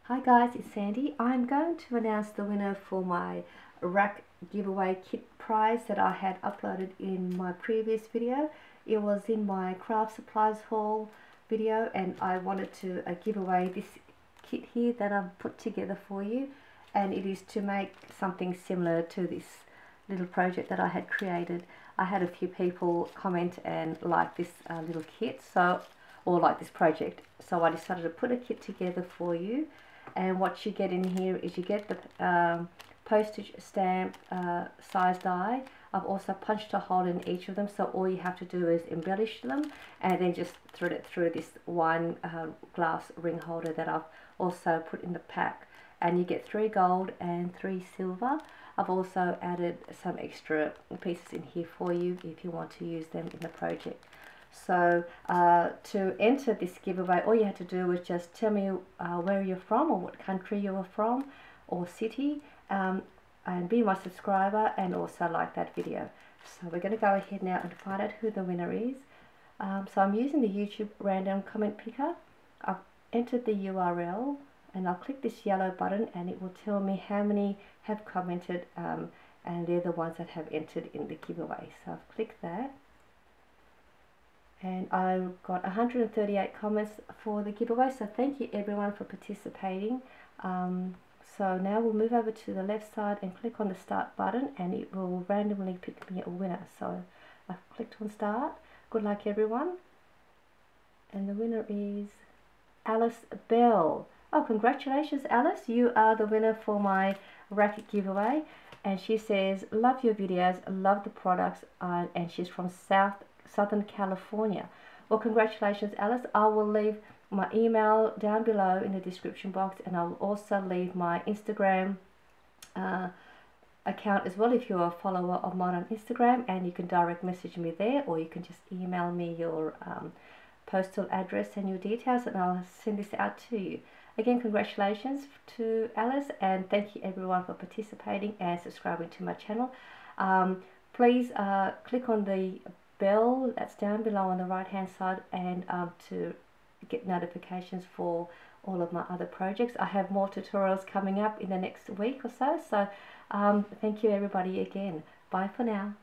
Hi guys, it's Sandy. I'm going to announce the winner for my rack giveaway kit prize that I had uploaded in my previous video. It was in my craft supplies haul video, and I wanted to give away this kit here that I've put together for you, and it is to make something similar to this little project that I had created. I had a few people comment and like this little kit, or like this project, so I decided to put a kit together for you. And what you get in here is you get the postage stamp size die. I've also punched a hole in each of them, so all you have to do is embellish them and then just thread it through this one glass ring holder that I've also put in the pack. And you get 3 gold and 3 silver. I've also added some extra pieces in here for you if you want to use them in the project. So to enter this giveaway, all you have to do is just tell me where you're from, or what country you are from, or city, and be my subscriber and also like that video. So we're going to go ahead now and find out who the winner is. So I'm using the YouTube random comment picker. I've entered the URL and I'll click this yellow button and it will tell me how many have commented, and they're the ones that have entered in the giveaway. So I've clicked that. And I've got 138 comments for the giveaway, so thank you everyone for participating. So now we'll move over to the left side and click on the start button, and it will randomly pick me a winner. So I've clicked on start. Good luck everyone. And the winner is Alice Bell. Oh, congratulations Alice, you are the winner for my racket giveaway. And she says, love your videos, love the products, and she's from Southern California. Well, congratulations Alice. I will leave my email down below in the description box, and I will also leave my Instagram account as well if you're a follower of mine on Instagram, and you can direct message me there, or you can just email me your postal address and your details and I'll send this out to you. Again, congratulations to Alice, and thank you everyone for participating and subscribing to my channel. Please click on the bell that's down below on the right hand side, and to get notifications for all of my other projects. I have more tutorials coming up in the next week or so. So thank you everybody again. Bye for now.